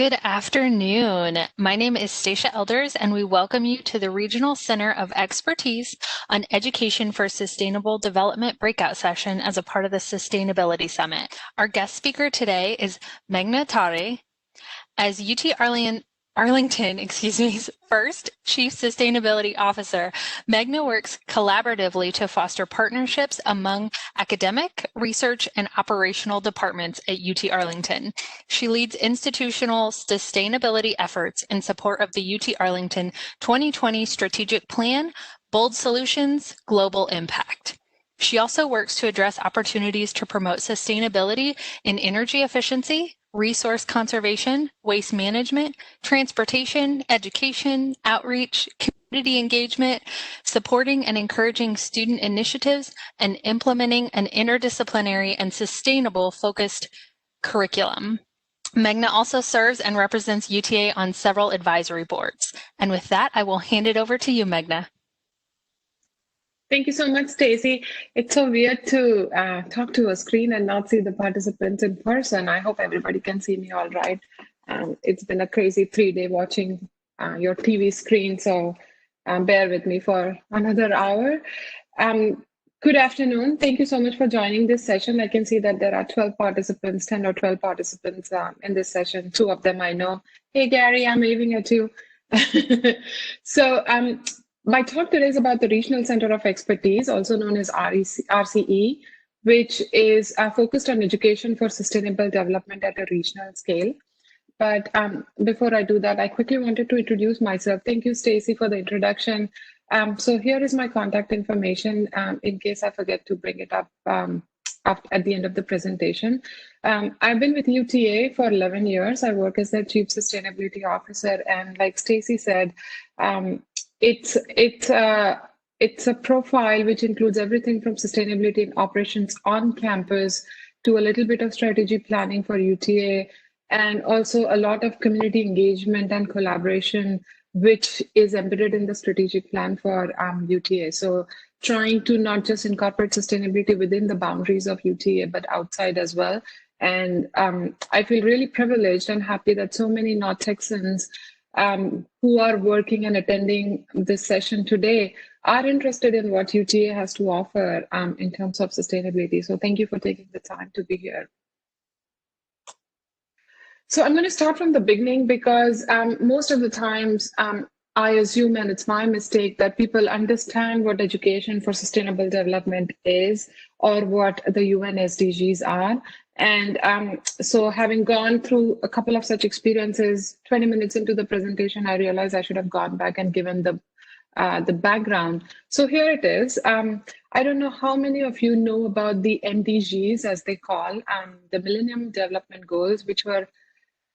Good afternoon. My name is Stacia Elders, and we welcome you to the Regional Center of Expertise on Education for Sustainable Development breakout session as a part of the Sustainability Summit. Our guest speaker today is Meghna Tare. As Arlington's first Chief Sustainability Officer, Meghna works collaboratively to foster partnerships among academic, research, and operational departments at UT Arlington. She leads institutional sustainability efforts in support of the UT Arlington 2020 Strategic Plan, Bold Solutions, Global Impact. She also works to address opportunities to promote sustainability in energy efficiency, resource conservation, waste management, transportation, education, outreach, community engagement, supporting and encouraging student initiatives, and implementing an interdisciplinary and sustainable focused curriculum. Meghna also serves and represents UTA on several advisory boards. And with that, I will hand it over to you, Meghna. Thank you so much, Stacey. It's so weird to talk to a screen and not see the participants in person. I hope everybody can see me all right. It's been a crazy 3-day watching your TV screen, so bear with me for another hour. Good afternoon. Thank you so much for joining this session. I can see that there are 12 participants, 10 or 12 participants in this session. 2 of them I know. Hey, Gary, I'm waving at you. So my talk today is about the Regional Center of Expertise, also known as RCE, which is focused on education for sustainable development at a regional scale. But before I do that, I quickly wanted to introduce myself. Thank you, Stacey, for the introduction. So here is my contact information in case I forget to bring it up at the end of the presentation. I've been with UTA for 11 years. I work as their Chief Sustainability Officer. And like Stacey said, it's a profile which includes everything from sustainability and operations on campus to a little bit of strategy planning for UTA, and also a lot of community engagement and collaboration, which is embedded in the strategic plan for UTA. So trying to not just incorporate sustainability within the boundaries of UTA, but outside as well. And I feel really privileged and happy that so many North Texans who are working and attending this session today are interested in what UTA has to offer in terms of sustainability. So thank you for taking the time to be here. So I'm going to start from the beginning because most of the times I assume, and it's my mistake, that people understand what education for sustainable development is or what the UN SDGs are. And so having gone through a couple of such experiences, 20 minutes into the presentation, I realized I should have gone back and given the background. So here it is. I don't know how many of you know about the MDGs, as they call, the Millennium Development Goals, which were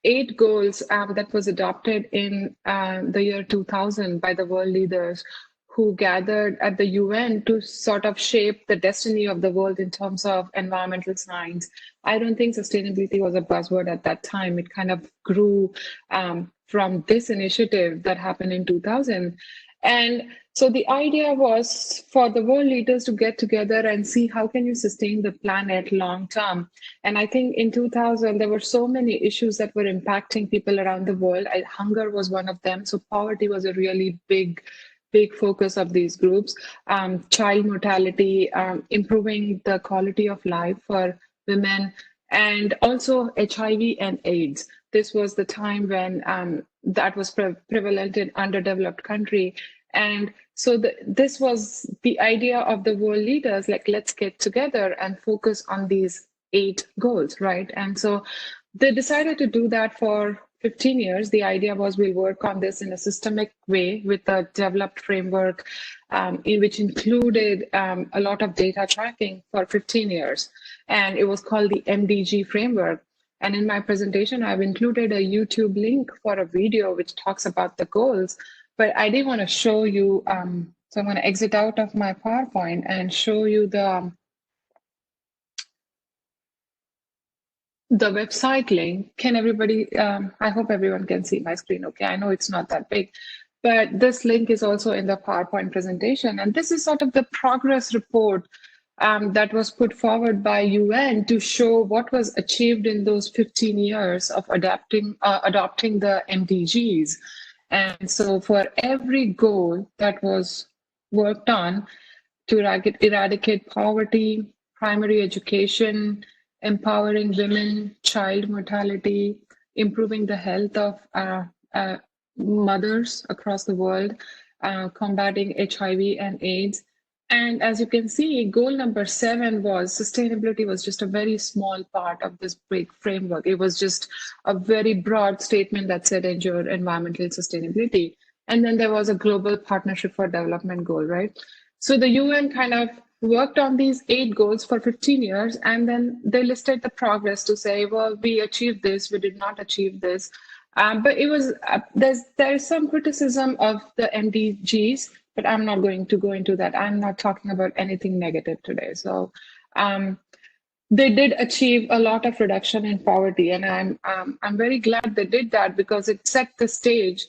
8 goals that was adopted in the year 2000 by the world leaders who gathered at the UN to sort of shape the destiny of the world in terms of environmental science. I don't think sustainability was a buzzword at that time. It kind of grew from this initiative that happened in 2000. And so the idea was for the world leaders to get together and see how can you sustain the planet long term. And I think in 2000, there were so many issues that were impacting people around the world. Hunger was one of them. So poverty was a really big focus of these groups. Child mortality, improving the quality of life for women, and also HIV and AIDS. This was the time when that was prevalent in underdeveloped country. And so this was the idea of the world leaders, like, let's get together and focus on these 8 goals, right? And so they decided to do that for 15 years. The idea was we'll work on this in a systemic way with a developed framework in which included a lot of data tracking for 15 years. And it was called the MDG framework. And in my presentation, I've included a YouTube link for a video which talks about the goals, but I didn't want to show you. So I'm going to exit out of my PowerPoint and show you the website link. Can everybody, I hope everyone can see my screen okay. I know it's not that big, but this link is also in the PowerPoint presentation. And this is sort of the progress report that was put forward by UN to show what was achieved in those 15 years of adopting the MDGs. And so for every goal that was worked on to eradicate poverty, primary education, empowering women, child mortality, improving the health of mothers across the world, combating HIV and AIDS. And as you can see, goal number 7 was sustainability was just a very small part of this big framework. It was just a very broad statement that said ensure environmental sustainability. And then there was a global partnership for development goal, right? So the UN kind of worked on these 8 goals for 15 years, and then they listed the progress to say, well, we achieved this, we did not achieve this. But it was there's some criticism of the MDGs, but I'm not going to go into that. I'm not talking about anything negative today. So they did achieve a lot of reduction in poverty, and I'm very glad they did that because it set the stage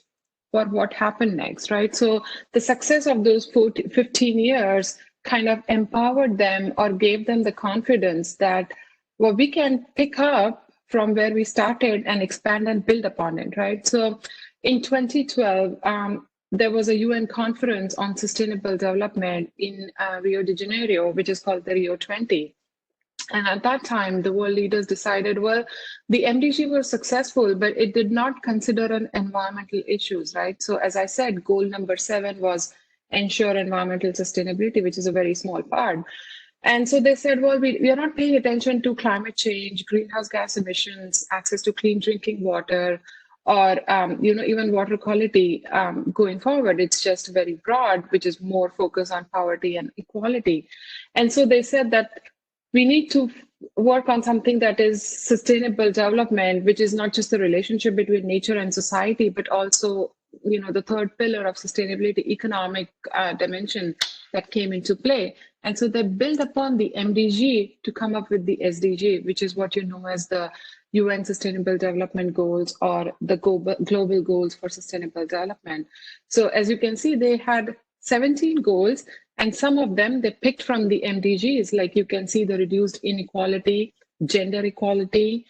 for what happened next, right? So the success of those 15 years kind of empowered them or gave them the confidence that, well, we can pick up from where we started and expand and build upon it, right? So in 2012, there was a UN conference on sustainable development in Rio de Janeiro, which is called the Rio 20. And at that time, the world leaders decided, well, the MDG was successful, but it did not consider an environmental issues, right? So as I said, goal number 7 was ensure environmental sustainability, which is a very small part. And so they said, well, we are not paying attention to climate change, greenhouse gas emissions, access to clean drinking water, or even water quality going forward. It's just very broad, which is more focused on poverty and equality. And so they said that we need to work on something that is sustainable development, which is not just the relationship between nature and society, but also the third pillar of sustainability, economic dimension that came into play. And so they built upon the MDG to come up with the SDG, which is what you know as the UN Sustainable Development Goals or the global goals for sustainable development. So as you can see, they had 17 goals, and some of them they picked from the MDGs, like you can see the reduced inequality, gender equality,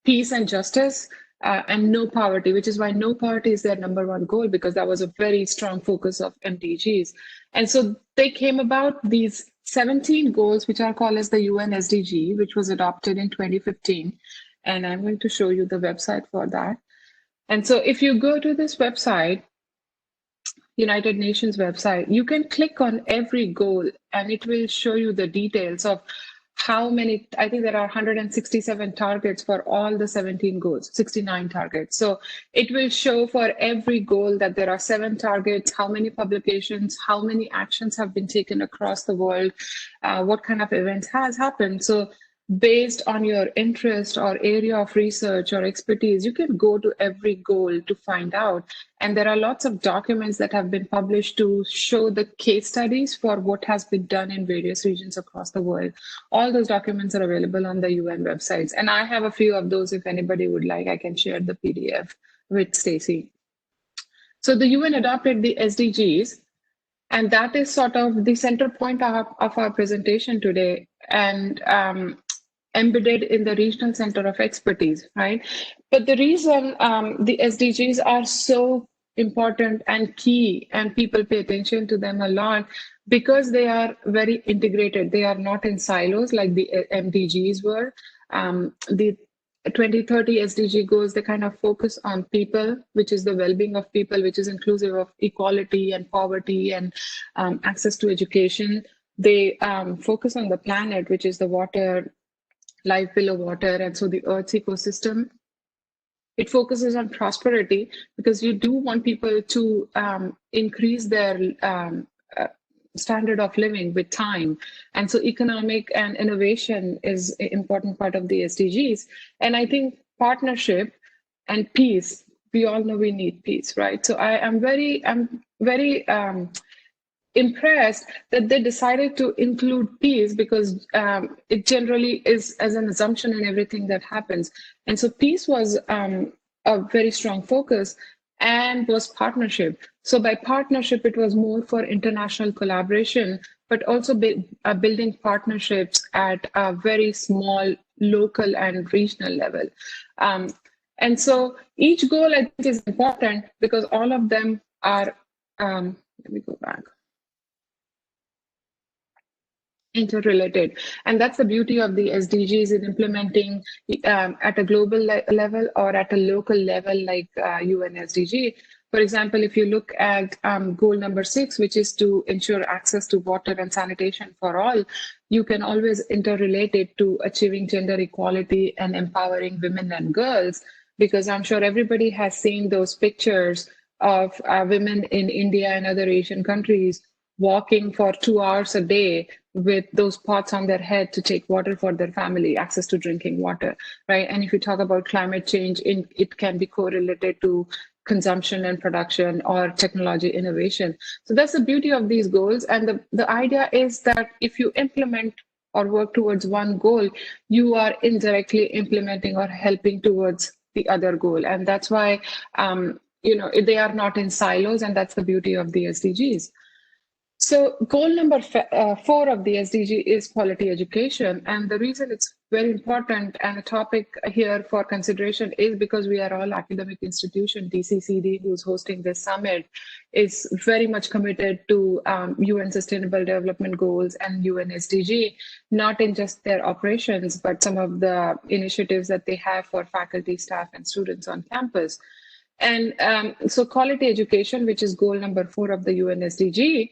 peace and justice, and no poverty, which is why no poverty is their number 1 goal, because that was a very strong focus of MDGs. And so they came about these 17 goals, which are called as the UN SDG, which was adopted in 2015. And I'm going to show you the website for that. And so if you go to this website, United Nations website, you can click on every goal and it will show you the details of how many. I think there are 167 targets for all the 17 goals, 69 targets. So it will show for every goal that there are 7 targets, how many publications, how many actions have been taken across the world, what kind of events has happened. So based on your interest or area of research or expertise, you can go to every goal to find out. And there are lots of documents that have been published to show the case studies for what has been done in various regions across the world. All those documents are available on the UN websites. And I have a few of those. If anybody would like, I can share the PDF with Stacy. So the UN adopted the SDGs, and that is sort of the center point of our presentation today. And embedded in the regional center of expertise, right? But the reason the SDGs are so important and key, and people pay attention to them a lot, because they are very integrated. They are not in silos like the MDGs were. The 2030 SDG goals, they kind of focus on people, which is the well-being of people, which is inclusive of equality and poverty and access to education. They focus on the planet, which is the water, life below water, and so the Earth's ecosystem. It focuses on prosperity, because you do want people to increase their standard of living with time. And so economic and innovation is an important part of the SDGs. And I think partnership and peace, we all know we need peace, right? So I'm very impressed that they decided to include peace, because it generally is as an assumption in everything that happens. And so peace was a very strong focus. and was partnership. So by partnership, it was more for international collaboration, but also building partnerships at a very small local and regional level. And so each goal, I think, is important because all of them are, let me go back, interrelated. And that's the beauty of the SDGs in implementing at a global level or at a local level like UN SDG. For example, if you look at goal number 6, which is to ensure access to water and sanitation for all, you can always interrelate it to achieving gender equality and empowering women and girls, because I'm sure everybody has seen those pictures of women in India and other Asian countries walking for 2 hours a day with those pots on their head to take water for their family, access to drinking water, right? And if you talk about climate change, it can be correlated to consumption and production or technology innovation. So that's the beauty of these goals. And the idea is that if you implement or work towards one goal, you are indirectly implementing or helping towards the other goal. And that's why, they are not in silos, and that's the beauty of the SDGs. So goal number 4 of the SDG is quality education. And the reason it's very important and a topic here for consideration is because we are all academic institution. DCCD, who's hosting this summit, is very much committed to UN Sustainable Development Goals and UN SDG, not in just their operations, but some of the initiatives that they have for faculty, staff, and students on campus. And so quality education, which is goal number 4 of the UN SDG,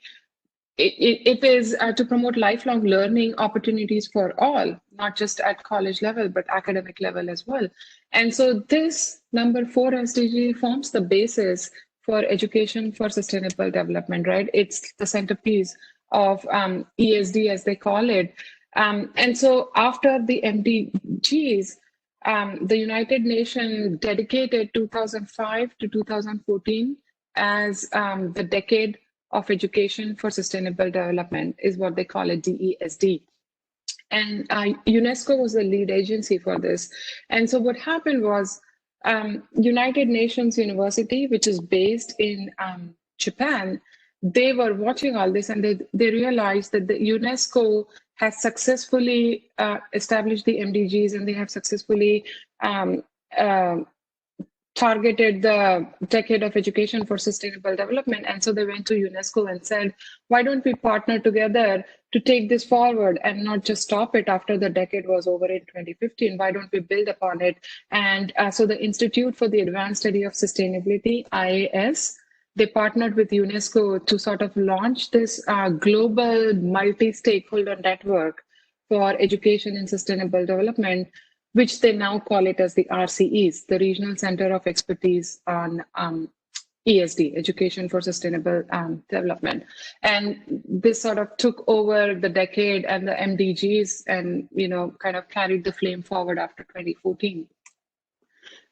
it is to promote lifelong learning opportunities for all, not just at college level, but academic level as well. And so this number 4 SDG forms the basis for education for sustainable development, right? It's the centerpiece of ESD, as they call it. And so after the MDGs, the United Nations dedicated 2005 to 2014 as the decade of education for sustainable development, is what they call it, DESD. And UNESCO was the lead agency for this. And so what happened was United Nations University, which is based in Japan, they were watching all this, and they realized that the UNESCO has successfully established the MDGs, and they have successfully targeted the decade of education for sustainable development. And so they went to UNESCO and said, why don't we partner together to take this forward and not just stop it after the decade was over in 2015? Why don't we build upon it? And so the Institute for the Advanced Study of Sustainability, IAS, they partnered with UNESCO to sort of launch this global multi-stakeholder network for education and sustainable development, which they now call it as the RCEs, the Regional Center of Expertise on ESD, Education for Sustainable Development. And this sort of took over the decade and the MDGs and, kind of carried the flame forward after 2014.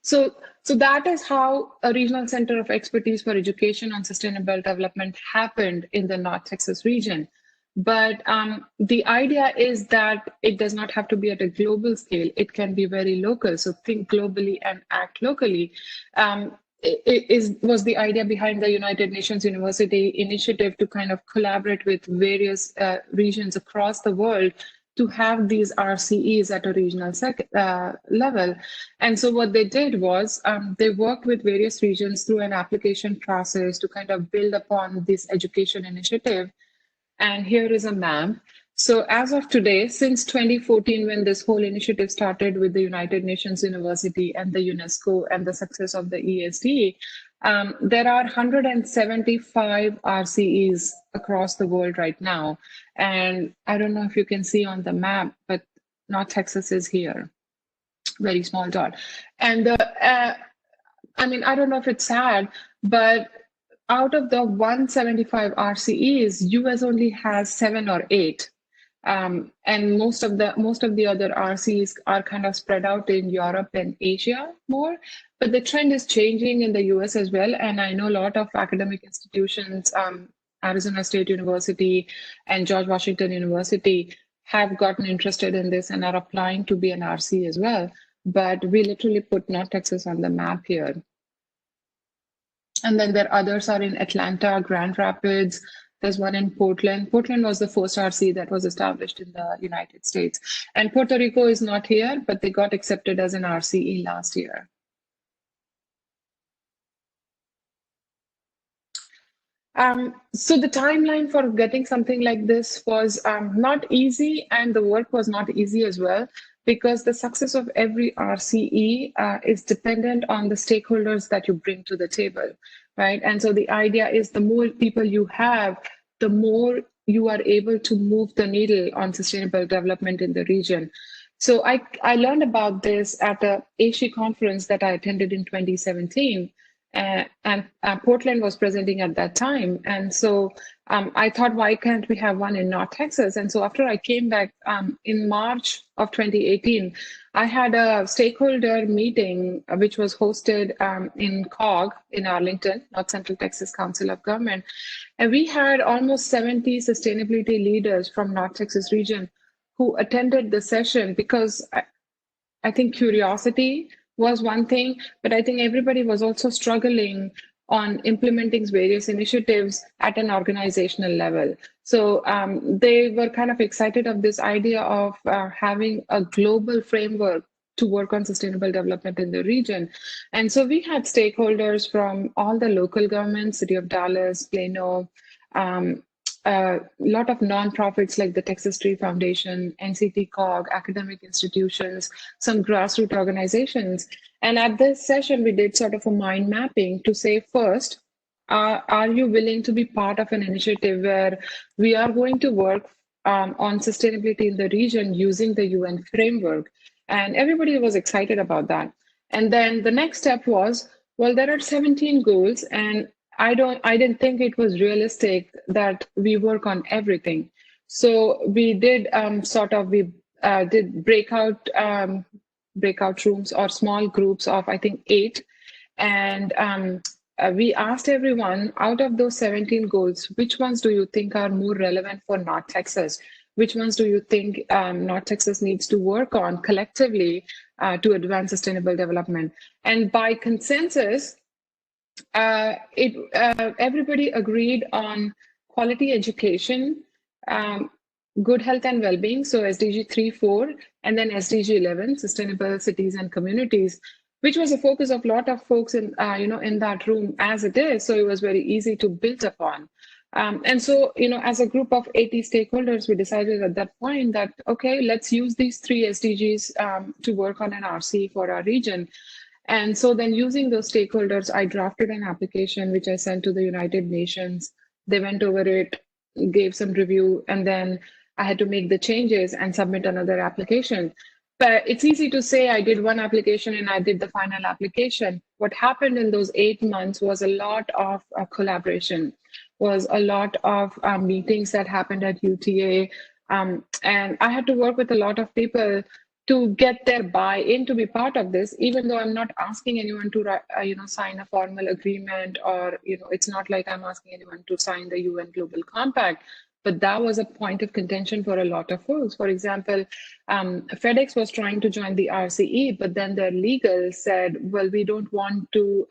So that is how a Regional Center of Expertise for Education on Sustainable Development happened in the North Texas region. But the idea is that it does not have to be at a global scale. It can be very local. So think globally and act locally. Was the idea behind the United Nations University initiative to kind of collaborate with various regions across the world to have these RCEs at a regional level. And so what they did was they worked with various regions through an application process to kind of build upon this education initiative. And here is a map. So as of today, since 2014, when this whole initiative started with the United Nations University and the UNESCO and the success of the ESD, there are 175 RCEs across the world right now. And I don't know if you can see on the map, but North Texas is here, very small dot. And I don't know if it's sad, but out of the 175 RCEs, US only has 7 or 8. And most of the other RCs are kind of spread out in Europe and Asia more, but the trend is changing in the US as well. And I know a lot of academic institutions, Arizona State University and George Washington University, have gotten interested in this and are applying to be an RC as well. But we literally put North Texas on the map here. And then there others are in Atlanta, Grand Rapids. There's one in Portland. Portland was the first RC that was established in the United States. And Puerto Rico is not here, but they got accepted as an RCE last year. So the timeline for getting something like this was not easy, and the work was not easy as well, because the success of every RCE is dependent on the stakeholders that you bring to the table, right? And so the idea is the more people you have, the more you are able to move the needle on sustainable development in the region. So I learned about this at a ASHE conference that I attended in 2017. And Portland was presenting at that time. And so I thought, why can't we have one in North Texas? And so after I came back in March of 2018, I had a stakeholder meeting, which was hosted in COG in Arlington, North Central Texas Council of Government. And we had almost 70 sustainability leaders from North Texas region who attended the session, because I think curiosity was one thing, but I think everybody was also struggling on implementing various initiatives at an organizational level. So they were kind of excited of this idea of having a global framework to work on sustainable development in the region. And so we had stakeholders from all the local governments, City of Dallas, Plano, a lot of nonprofits like the Texas Tree Foundation, NCT COG, academic institutions, some grassroots organizations. And at this session, we did sort of a mind mapping to say, first, are you willing to be part of an initiative where we are going to work on sustainability in the region using the UN framework? And everybody was excited about that. And then the next step was, well, there are 17 goals, and I didn't think it was realistic that we work on everything. So we did did breakout rooms or small groups of, I think, 8. And we asked everyone, out of those 17 goals, which ones do you think are more relevant for North Texas? Which ones do you think North Texas needs to work on collectively to advance sustainable development? And by consensus, everybody agreed on quality education, good health and well-being, so SDG 3.4, and then SDG 11, sustainable cities and communities, which was a focus of a lot of folks in in that room as it is. So it was very easy to build upon. And so, as a group of 80 stakeholders, we decided at that point that, okay, let's use these 3 SDGs to work on an RC for our region. And so then using those stakeholders, I drafted an application, which I sent to the United Nations. They went over it, gave some review, and then I had to make the changes and submit another application. But it's easy to say I did one application and I did the final application. What happened in those 8 months was a lot of collaboration, was a lot of meetings that happened at UTA. And I had to work with a lot of people to get their buy-in to be part of this, even though I'm not asking anyone to sign a formal agreement, or it's not like I'm asking anyone to sign the UN Global Compact. But that was a point of contention for a lot of folks. For example, FedEx was trying to join the RCE, but then their legal said, well, we don't want to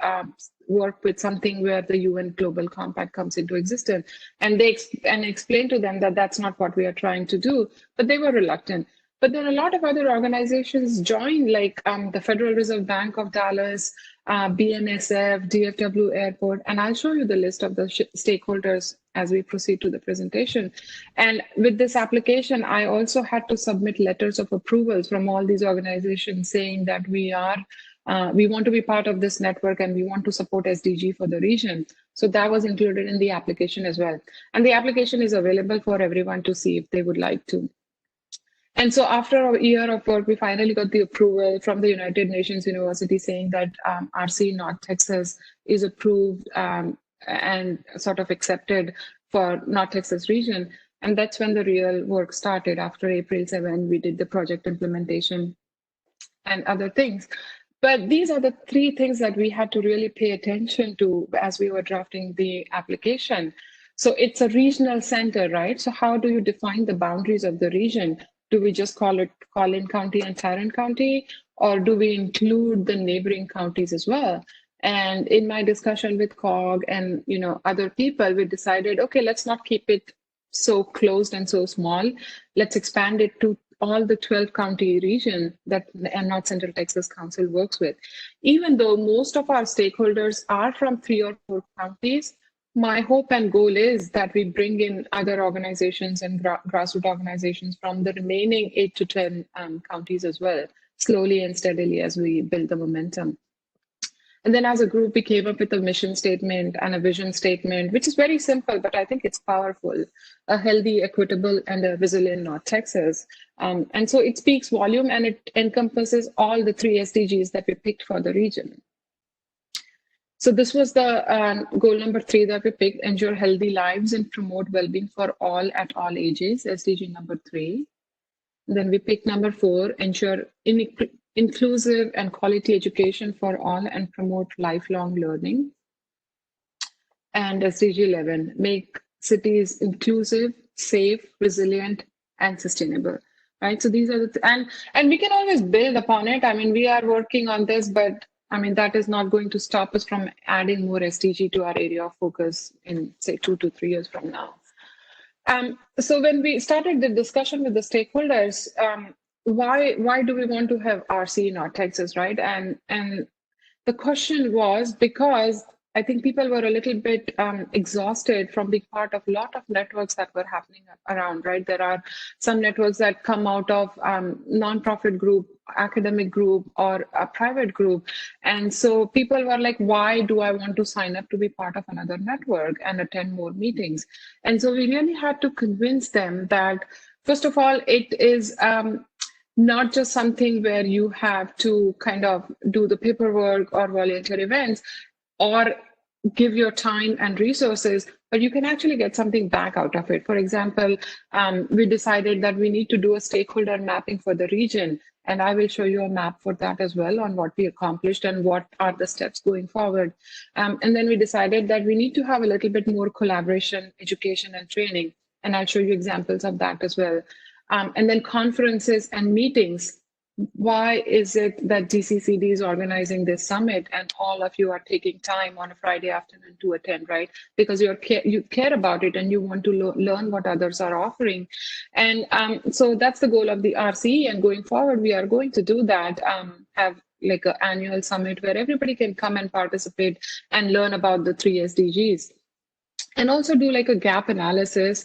work with something where the UN Global Compact comes into existence. And they explained to them that that's not what we are trying to do, but they were reluctant. But then a lot of other organizations joined, like the Federal Reserve Bank of Dallas, BNSF, DFW Airport, and I'll show you the list of the stakeholders as we proceed to the presentation. And with this application, I also had to submit letters of approvals from all these organizations saying that we want to be part of this network and we want to support SDG for the region. So that was included in the application as well. And the application is available for everyone to see if they would like to. And so after a year of work, we finally got the approval from the United Nations University saying that RC North Texas is approved and sort of accepted for North Texas region. And that's when the real work started. After April 7, we did the project implementation and other things. But these are the 3 things that we had to really pay attention to as we were drafting the application. So it's a regional center, right? So how do you define the boundaries of the region? Do we just call it Collin County and Tarrant County, or do we include the neighboring counties as well? And in my discussion with COG and other people, we decided, okay, let's not keep it so closed and so small. Let's expand it to all the 12 county region that North Central Texas Council works with. Even though most of our stakeholders are from 3 or 4 counties, my hope and goal is that we bring in other organizations and grassroots organizations from the remaining 8 to 10 counties as well, slowly and steadily as we build the momentum. And then as a group, we came up with a mission statement and a vision statement, which is very simple, but I think it's powerful: a healthy, equitable, and a resilient North Texas. And so it speaks volume, and it encompasses all the 3 SDGs that we picked for the region. So this was the goal number 3 that we picked: ensure healthy lives and promote well-being for all at all ages, SDG number 3. Then we picked number 4: ensure inclusive and quality education for all and promote lifelong learning. And SDG 11: make cities inclusive, safe, resilient, and sustainable. Right. So these are the and we can always build upon it. I mean, we are working on this, but I mean, that is not going to stop us from adding more SDG to our area of focus in, say, 2 to 3 years from now. So when we started the discussion with the stakeholders, why do we want to have RCE in North Texas, right? And the question was because I think people were a little bit exhausted from being part of a lot of networks that were happening around, right? There are some networks that come out of nonprofit group, academic group, or a private group. And so people were like, why do I want to sign up to be part of another network and attend more meetings? And so we really had to convince them that, first of all, it is not just something where you have to kind of do the paperwork or volunteer events or give your time and resources, but you can actually get something back out of it. For example, we decided that we need to do a stakeholder mapping for the region, and I will show you a map for that as well on what we accomplished and what are the steps going forward. And then we decided that we need to have a little bit more collaboration, education, and training, and I'll show you examples of that as well. And then conferences and meetings. Why is it that GCCD is organizing this summit and all of you are taking time on a Friday afternoon to attend, right? Because you care about it and you want to learn what others are offering. And so that's the goal of the RCE. And going forward, we are going to do that, have like an annual summit where everybody can come and participate and learn about the 3 SDGs. And also do like a gap analysis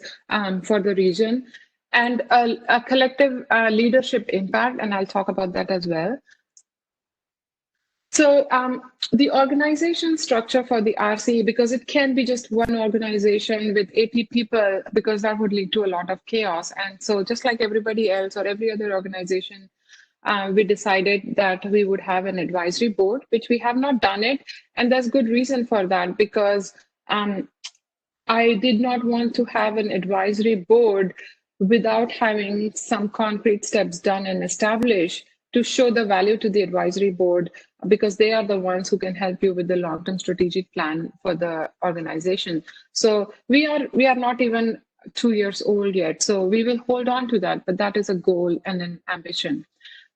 for the region, and a collective leadership impact, and I'll talk about that as well. So the organization structure for the RCE, because it can be just one organization with 80 people, because that would lead to a lot of chaos. And so just like everybody else or every other organization, we decided that we would have an advisory board, which we have not done it. And there's good reason for that, because I did not want to have an advisory board without having some concrete steps done and established to show the value to the advisory board, because they are the ones who can help you with the long-term strategic plan for the organization. So we are not even 2 years old yet. So we will hold on to that, but that is a goal and an ambition.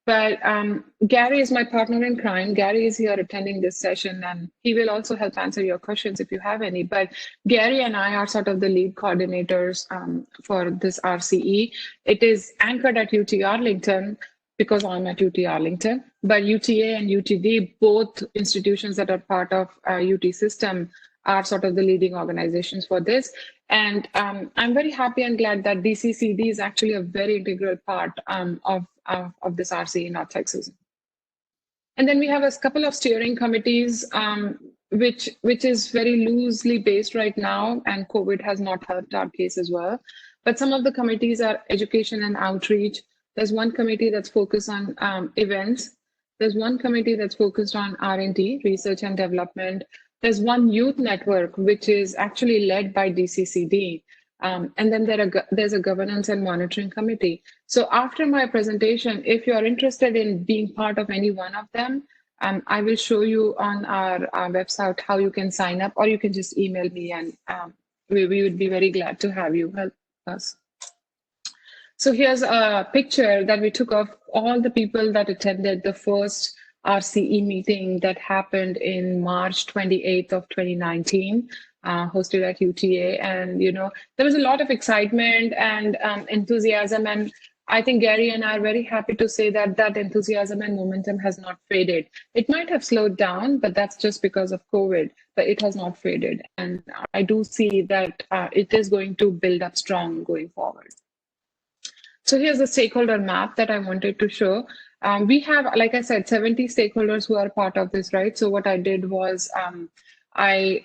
But Gary is my partner in crime. Gary is here attending this session, and he will also help answer your questions if you have any. But Gary and I are sort of the lead coordinators for this RCE. It is anchored at UT Arlington because I'm at UT Arlington, but UTA and UTD, both institutions that are part of UT system, are sort of the leading organizations for this. And I'm very happy and glad that DCCD is actually a very integral part of this RCE in North Texas. And then we have a couple of steering committees, which is very loosely based right now, and COVID has not helped our case as well. But some of the committees are education and outreach. There's one committee that's focused on events. There's one committee that's focused on R&D, research and development. There's one youth network, which is actually led by DCCD. And then there's a governance and monitoring committee. So after my presentation, if you are interested in being part of any one of them, I will show you on our website how you can sign up, or you can just email me, and we would be very glad to have you help us. So here's a picture that we took of all the people that attended the first RCE meeting that happened in March 28th of 2019, hosted at UTA. And, there was a lot of excitement and enthusiasm. And I think Gary and I are very happy to say that that enthusiasm and momentum has not faded. It might have slowed down, but that's just because of COVID, but it has not faded. And I do see that it is going to build up strong going forward. So here's the stakeholder map that I wanted to show. We have, like I said, 70 stakeholders who are part of this, right? So what I did was I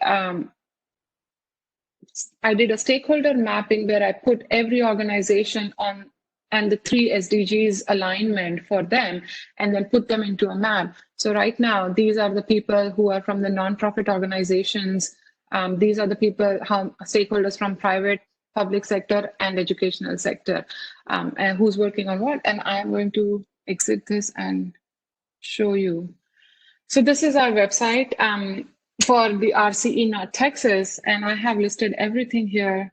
did a stakeholder mapping where I put every organization on and the 3 SDGs alignment for them, and then put them into a map. So right now, these are the people who are from the nonprofit organizations. These are the people, stakeholders from private, public sector, and educational sector, and who's working on what. And I'm going to exit this and show you. So this is our website for the RCE North Texas, and I have listed everything here,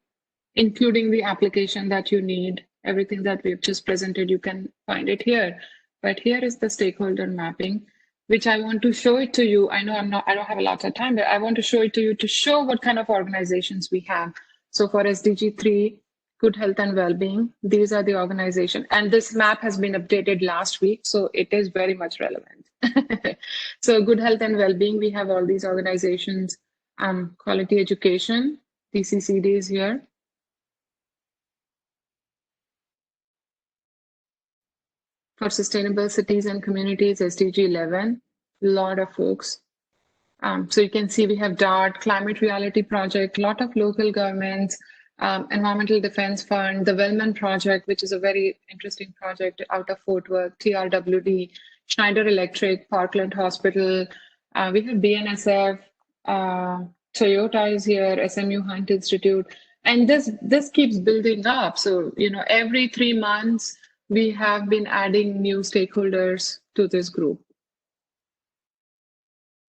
including the application that you need. Everything that we've just presented, you can find it here. But here is the stakeholder mapping, which I want to show it to you. I know I don't have a lot of time, but I want to show it to you to show what kind of organizations we have. So for SDG 3, good health and well-being, these are the organization. And this map has been updated last week, so it is very much relevant. So good health and well-being, we have all these organizations. Quality education, TCCD is here. For sustainable cities and communities, SDG 11, a lot of folks. So you can see we have DART, Climate Reality Project, a lot of local governments, Environmental Defense Fund, the Wellman Project, which is a very interesting project out of Fort Worth, TRWD, Schneider Electric, Parkland Hospital. We have BNSF, Toyota is here, SMU Hunt Institute, and this keeps building up. So, every 3 months, we have been adding new stakeholders to this group.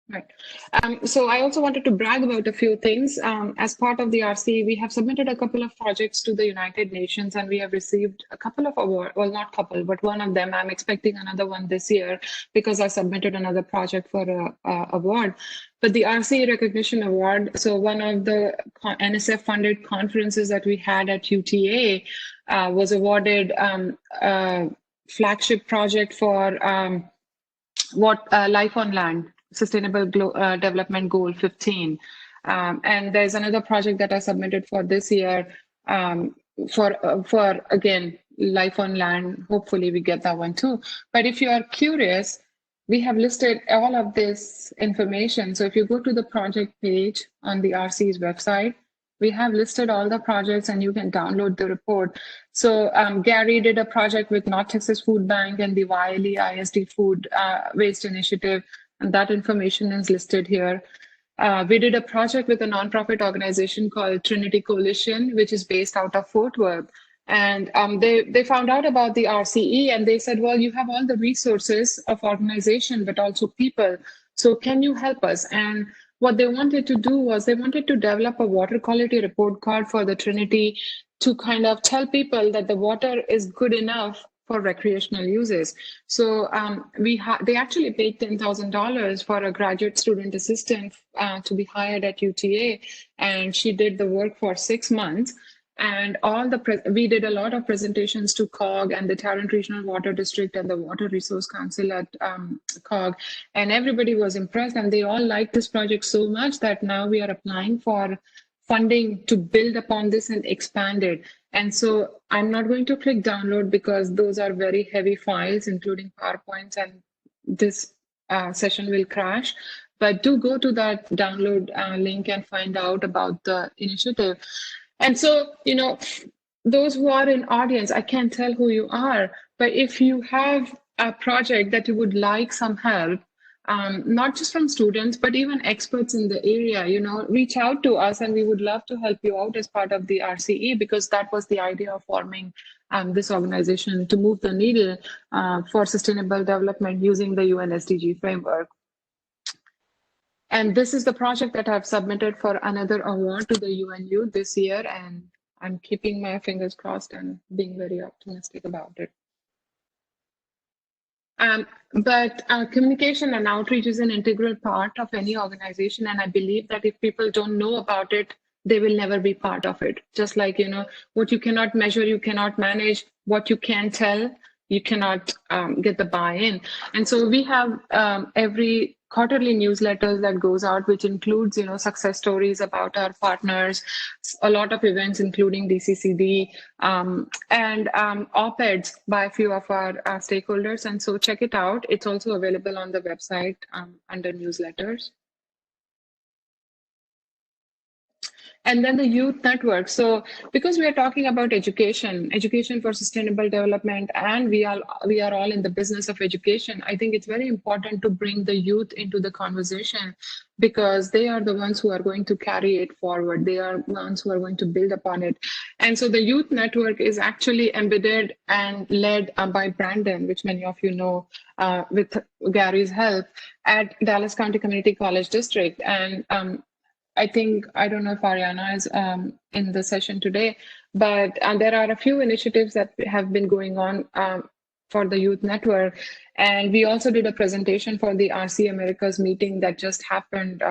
Right. So I also wanted to brag about a few things. As part of the RCE, we have submitted a couple of projects to the United Nations, and we have received a couple of awards. Well, not couple, but one of them. I'm expecting another one this year because I submitted another project for a award. But the RCE Recognition Award, so one of the NSF-funded conferences that we had at UTA was awarded a flagship project for Life on Land, Sustainable Development Goal 15. And there's another project that I submitted for this year for again, Life on Land. Hopefully we get that one too. But if you are curious, we have listed all of this information. So if you go to the project page on the RC's website, we have listed all the projects and you can download the report. So Gary did a project with North Texas Food Bank and the YLE ISD Food Waste Initiative, and that information is listed here. We did a project with a nonprofit organization called Trinity Coalition, which is based out of Fort Worth. And they found out about the RCE and they said, well, you have all the resources of organization, but also people. So can you help us? And what they wanted to do was they wanted to develop a water quality report card for the Trinity to kind of tell people that the water is good enough for recreational uses. So they actually paid $10,000 for a graduate student assistant to be hired at UTA, and she did the work for 6 months. And we did a lot of presentations to COG and the Tarrant Regional Water District and the Water Resource Council at COG, and everybody was impressed, and they all liked this project so much that now we are applying for funding to build upon this and expand it. And so I'm not going to click download because those are very heavy files, including PowerPoints, and this session will crash. But do go to that download link and find out about the initiative. And so, those who are in audience, I can't tell who you are, but if you have a project that you would like some help, not just from students, but even experts in the area, reach out to us and we would love to help you out as part of the RCE, because that was the idea of forming this organization, to move the needle for sustainable development using the UN SDG framework. And this is the project that I've submitted for another award to the UNU this year, and I'm keeping my fingers crossed and being very optimistic about it. But communication and outreach is an integral part of any organization. And I believe that if people don't know about it, they will never be part of it. Just like, what you cannot measure, you cannot manage. What you can tell, you cannot get the buy-in. And so we have every quarterly newsletters that goes out, which includes, success stories about our partners, a lot of events, including DCCD, and op-eds by a few of our stakeholders. And so check it out. It's also available on the website under newsletters. And then the youth network. So because we are talking about education for sustainable development, and we are all in the business of education, I think it's very important to bring the youth into the conversation, because they are the ones who are going to carry it forward. They are ones who are going to build upon it. And so the youth network is actually embedded and led by Brandon, which many of you know, with Gary's help, at Dallas County Community College District. And I don't know if Ariana is in the session today, but there are a few initiatives that have been going on for the youth network. And we also did a presentation for the RCE Americas meeting that just happened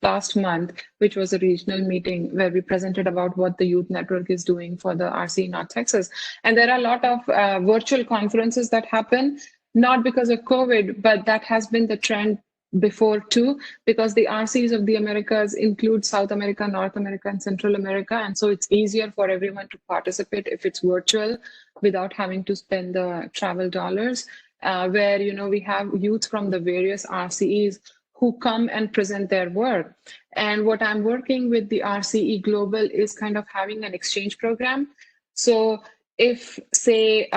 last month, which was a regional meeting where we presented about what the youth network is doing for the RCE North Texas. And there are a lot of virtual conferences that happen, not because of COVID, but that has been the trend before too, because the RCs of the Americas include South America, North America, and Central America. And so it's easier for everyone to participate if it's virtual without having to spend the travel dollars, where, we have youth from the various RCEs who come and present their work. And what I'm working with the RCE Global is kind of having an exchange program. So if, say,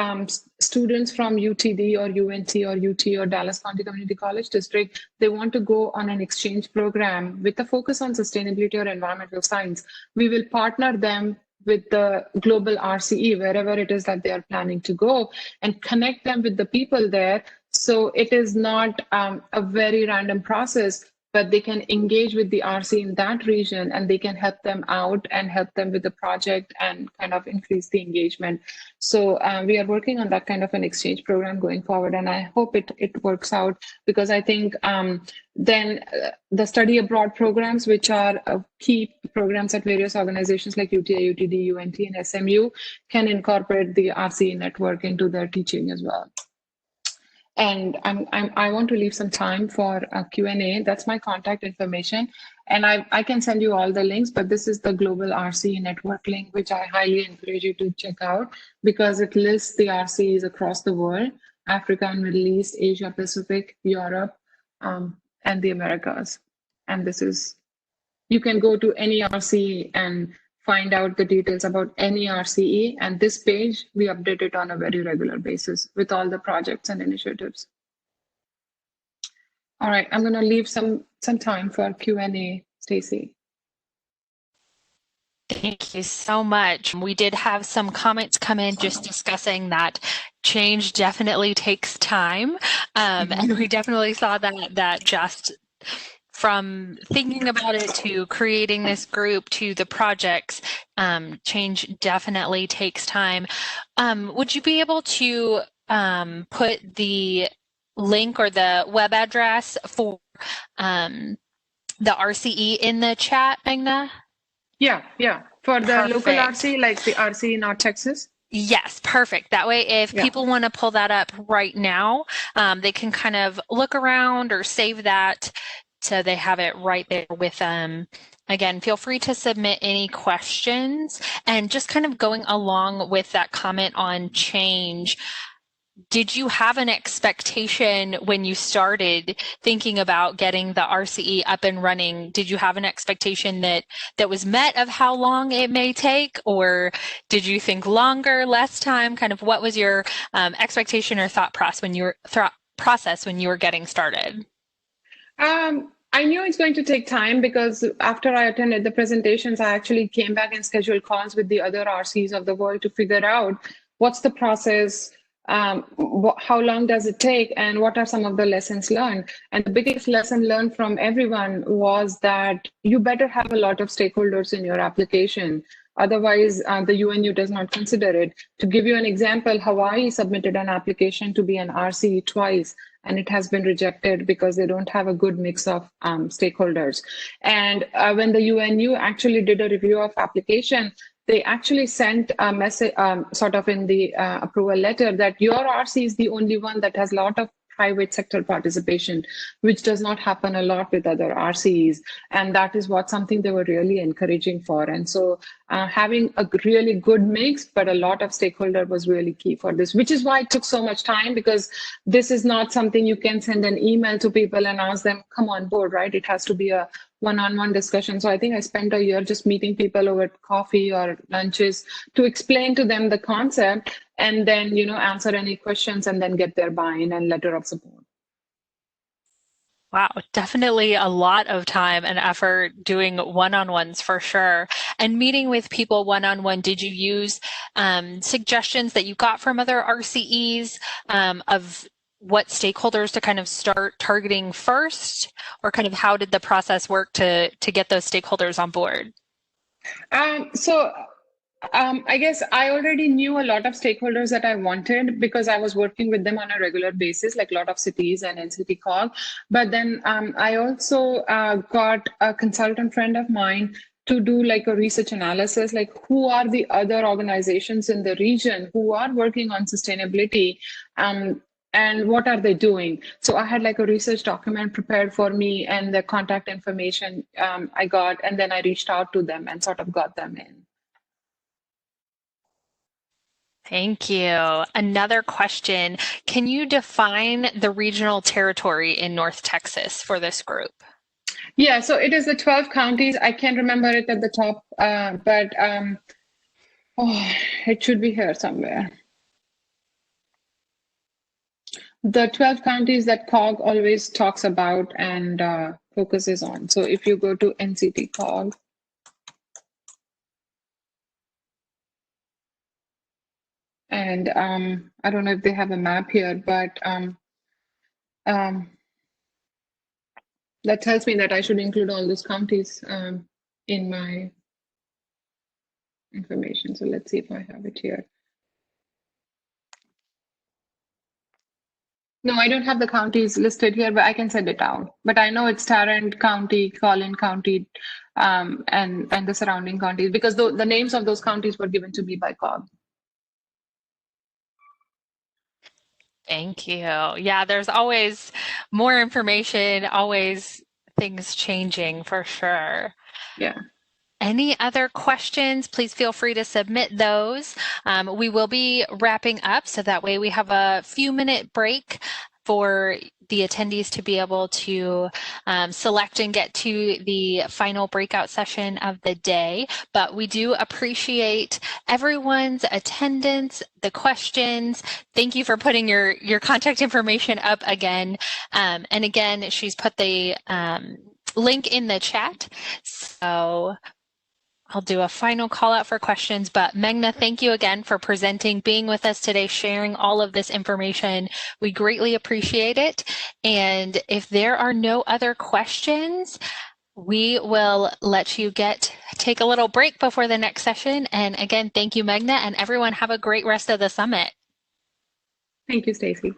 students from UTD or UNT or UT or Dallas County Community College District, they want to go on an exchange program with a focus on sustainability or environmental science, we will partner them with the global RCE, wherever it is that they are planning to go, and connect them with the people there. So it is not a very random process, but they can engage with the RC in that region, and they can help them out and help them with the project and kind of increase the engagement. So we are working on that kind of an exchange program going forward, and I hope it works out, because I think then the study abroad programs, which are key programs at various organizations like UTA, UTD, UNT, and SMU, can incorporate the RCE network into their teaching as well. And I want to leave some time for a Q&A. That's my contact information. And I can send you all the links, but this is the Global RCE Network link, which I highly encourage you to check out, because it lists the RCEs across the world: Africa and Middle East, Asia Pacific, Europe, and the Americas. And you can go to any RCE and find out the details about any RCE. And this page, we update it on a very regular basis with all the projects and initiatives. All right, I'm going to leave some time for Q&A, Stacy. Thank you so much. We did have some comments come in just discussing that change definitely takes time. And we definitely saw that just from thinking about it to creating this group to the projects, change definitely takes time. Would you be able to put the link or the web address for the RCE in the chat, Meghna? Yeah. For the Perfect. Local RCE, like the RCE North Texas? Yes, perfect. That way, if people want to pull that up right now, they can kind of look around or save that so they have it right there with them. Again, feel free to submit any questions. And just kind of going along with that comment on change, did you have an expectation when you started thinking about getting the RCE up and running? Did you have an expectation that was met of how long it may take, or did you think longer, less time? Kind of what was your expectation or thought process when you were getting started? I knew it's going to take time, because after I attended the presentations, I actually came back and scheduled calls with the other RCs of the world to figure out what's the process, how long does it take, and what are some of the lessons learned. And the biggest lesson learned from everyone was that you better have a lot of stakeholders in your application, Otherwise, the UNU does not consider it. To give you an example, Hawaii submitted an application to be an RCE twice, and it has been rejected because they don't have a good mix of stakeholders. And when the UNU actually did a review of application, they actually sent a message, sort of in the approval letter, that your RC is the only one that has a lot of private sector participation, which does not happen a lot with other RCEs. And that is what something they were really encouraging for. And so having a really good mix, but a lot of stakeholder was really key for this, which is why it took so much time, because this is not something you can send an email to people and ask them, come on board, right? It has to be a one-on-one discussion. So I think I spent a year just meeting people over coffee or lunches to explain to them the concept, and then, answer any questions and then get their buy-in and letter of support. Wow, definitely a lot of time and effort doing one-on-ones for sure. And meeting with people one-on-one, did you use suggestions that you got from other RCEs of what stakeholders to kind of start targeting first, or kind of how did the process work to get those stakeholders on board? I guess I already knew a lot of stakeholders that I wanted because I was working with them on a regular basis, like a lot of cities and NCT call. But then I also got a consultant friend of mine to do like a research analysis, like who are the other organizations in the region who are working on sustainability, and what are they doing? So I had like a research document prepared for me and the contact information I got, and then I reached out to them and sort of got them in. Thank you. Another question. Can you define the regional territory in North Texas for this group? Yeah, so it is the 12 counties. I can't remember it at the top, but it should be here somewhere. The 12 counties that COG always talks about and focuses on. So if you go to NCT COG, and I don't know if they have a map here, but that tells me that I should include all those counties in my information. So let's see if I have it here. No, I don't have the counties listed here, but I can send it out. But I know it's Tarrant County, Collin County, and the surrounding counties, because the names of those counties were given to me by COG. Thank you. Yeah, there's always more information, always things changing for sure. Yeah. Any other questions? Please feel free to submit those. We will be wrapping up, so that way we have a few-minute break for the attendees to be able to select and get to the final breakout session of the day. But we do appreciate everyone's attendance, the questions. Thank you for putting your contact information up again. And again, she's put the link in the chat. So I'll do a final call out for questions, but Meghna, thank you again for presenting, being with us today, sharing all of this information. We greatly appreciate it. And if there are no other questions, we will let you take a little break before the next session. And again, thank you, Meghna, and everyone have a great rest of the summit. Thank you, Stacy.